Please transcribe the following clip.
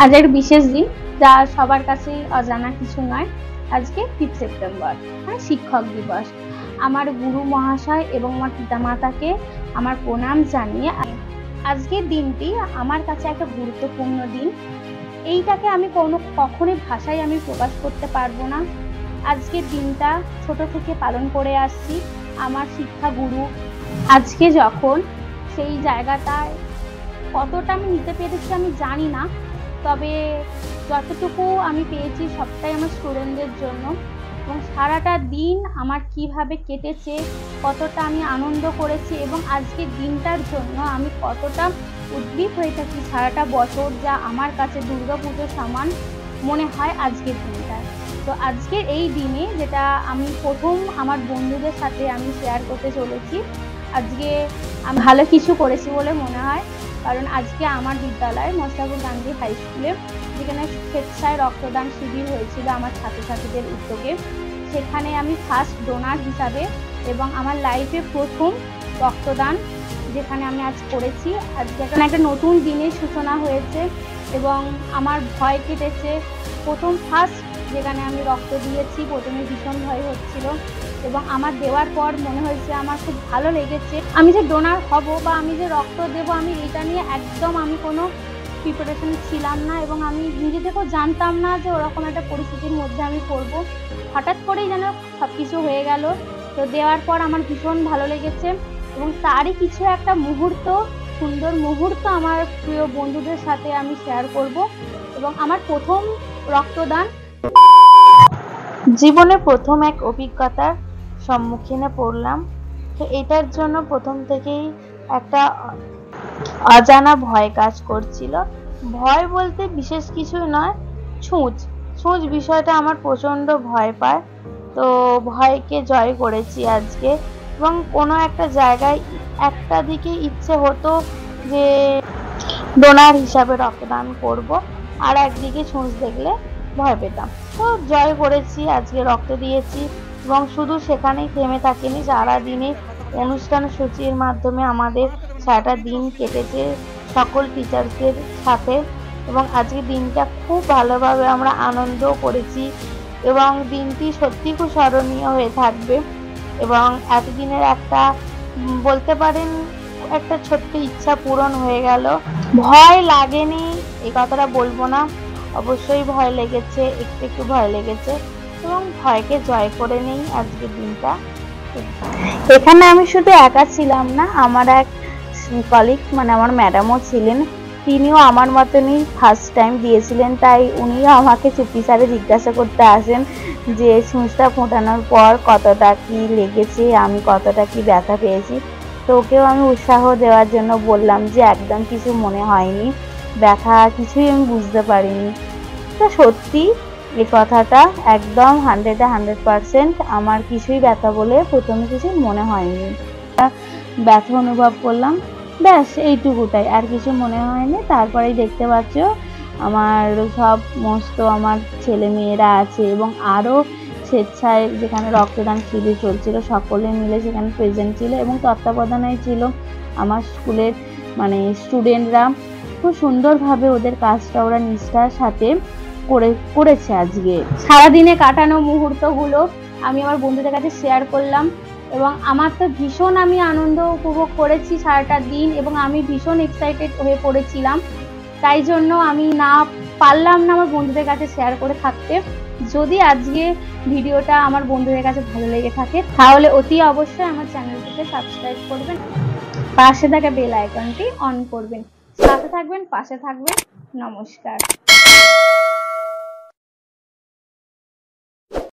আজ এক বিশেষ দিন, যা সবার কাছে অজানা কিছু নয়। আজকে 5 সেপ্টেম্বর, মানে শিক্ষক দিবস। আমার গুরু মহাশয় এবং আমার পিতামাতাকে আমার প্রণাম জানিয়ে আজকের দিনটি আমার কাছে একটা গুরুত্বপূর্ণ দিন। এইটাকে আমি কখনোই ভাষায় আমি প্রকাশ করতে পারবো না। আজকের দিনটা ছোট থেকে পালন করে আসছি আমার শিক্ষা গুরু। আজকে যখন সেই জায়গাটায় কতটা আমি নিতে পেরেছি আমি জানি না, তবে যতটুকু আমি পেয়েছি সবটাই আমার স্টুডেন্টদের জন্য। এবং সারাটা দিন আমার কিভাবে কেটেছে, কতটা আমি আনন্দ করেছি এবং আজকের দিনটার জন্য আমি কতটা উদ্গ্রীব হয়ে থাকি সারাটা বছর, যা আমার কাছে দুর্গাপুজোর সমান মনে হয় আজকের দিনটা। তো আজকের এই দিনে যেটা আমি প্রথম আমার বন্ধুদের সাথে আমি শেয়ার করতে চলেছি, আজকে আমি ভালো কিছু করেছি বলে মনে হয়। কারণ আজকে আমার বিদ্যালয় মোস্তাফুর গান্ধী হাই স্কুলে, যেখানে স্বেচ্ছায় রক্তদান শিবির হয়েছিল আমার ছাত্রছাত্রীদের উদ্যোগে, সেখানে আমি ফার্স্ট ডোনার হিসাবে এবং আমার লাইফে প্রথম রক্তদান যেখানে আমি আজ করেছি। আজকে একটা নতুন দিনের সূচনা হয়েছে এবং আমার ভয় কেটেছে। প্রথম ফার্স্ট যেখানে আমি রক্ত দিয়েছি, প্রথমে ভীষণ ভয় হচ্ছিল এবং আমার দেওয়ার পর মনে হয়েছে আমার খুব ভালো লেগেছে। আমি যে ডোনার হব বা আমি যে রক্ত দেব, আমি এটা নিয়ে একদম আমি কোনো প্রিপারেশন ছিলাম না এবং আমি নিজে থেকেও জানতাম না যে ওরকম একটা পরিস্থিতির মধ্যে আমি পড়ব। হঠাৎ করেই যেন সব কিছু হয়ে গেল। তো দেওয়ার পর আমার ভীষণ ভালো লেগেছে এবং তারই কিছু একটা মুহূর্ত, সুন্দর মুহূর্ত আমার প্রিয় বন্ধুদের সাথে আমি শেয়ার করব। এবং আমার প্রথম রক্তদান জীবনে প্রথম এক অভিজ্ঞতার সম্মুখীনে পড়লাম। তো এটার জন্য প্রথম থেকেই একটা অজানা ভয় কাজ করছিল। ভয় বলতে বিশেষ কিছু নয়, ছুঁচ বিষয়টা আমার প্রচন্ড ভয় পায়। তো ভয়কে জয় করেছি আজকে। এবং কোনো একটা জায়গায় একটা দিকে ইচ্ছে হতো যে ডোনার হিসাবে রক্তদান করব, আর একদিকে ছুঁচ দেখলে ভয় পেতাম। তো জয় করেছি, আজকে রক্ত দিয়েছি এবং শুধু সেখানেই থেমে থাকিনি। সারাদিনে অনুষ্ঠান সূচির মাধ্যমে আমাদের সারাটা দিন কেটেছে সকল টিচারদের সাথে এবং আজকে দিনটা খুব ভালোভাবে আমরা আনন্দও করেছি এবং দিনটি সত্যি খুব স্মরণীয় হয়ে থাকবে। এবং এতদিনের একটা বলতে পারেন একটা ছোট্ট ইচ্ছা পূরণ হয়ে গেল। ভয় লাগেনি এই কথাটা বলবো না, অবশ্যই ভয় লেগেছে, একটু ভয় লেগেছে এবং ভয়কে জয় করে নেই আজকের দিনটা। এখানে আমি শুধু একা ছিলাম না, আমার এক কলিগ মানে আমার ম্যাডামও ছিলেন। তিনিও আমার মতনই ফার্স্ট টাইম দিয়েছিলেন, তাই উনিও আমাকে চুপিসারে জিজ্ঞাসা করতে আসেন যে ছুঁচটা ফোটানোর পর কতটা কি লেগেছে, আমি কতটা কি ব্যথা পেয়েছি। তো ওকেও আমি উৎসাহ দেওয়ার জন্য বললাম যে একদম কিছু মনে হয়নি, ব্যথা কিছুই আমি বুঝতে পারিনি। তো সত্যি এই কথাটা একদম 100% আমার কিছুই ব্যথা বলে প্রথমে কিছু মনে হয়নি। ব্যথা অনুভব করলাম, ব্যাস এইটুকুটাই, আর কিছু মনে হয়নি। তারপরেই দেখতে পাচ্ছ আমার সমস্ত আমার ছেলে মেয়েরা আছে এবং আরও স্বেচ্ছায় যেখানে রক্তদান শিবির চলছিল সকলে মিলে সেখানে প্রেজেন্ট ছিল এবং তত্ত্বাবধানে ছিল আমার স্কুলের মানে স্টুডেন্টরা। খুব সুন্দরভাবে ওদের কাজটা ওরা নিষ্ঠার সাথে করেছে। আজকে সারাদিনে কাটানো মুহূর্তগুলো আমি আমার বন্ধুদের কাছে শেয়ার করলাম এবং আমার তো ভীষণ আমি আনন্দ উপভোগ করেছি সারাটা দিন এবং আমি ভীষণ এক্সাইটেড হয়ে পড়েছিলাম। তাই জন্য আমি না পারলাম না আমার বন্ধুদের কাছে শেয়ার করে থাকতে। যদি আজকে ভিডিওটা আমার বন্ধুদের কাছে ভালো লেগে থাকে তাহলে অতি অবশ্যই আমার চ্যানেলটিকে সাবস্ক্রাইব করবেন, পাশে থাকা বেল আইকনটি অন করবেন। সাথে থাকবেন, পাশে থাকবেন। নমস্কার।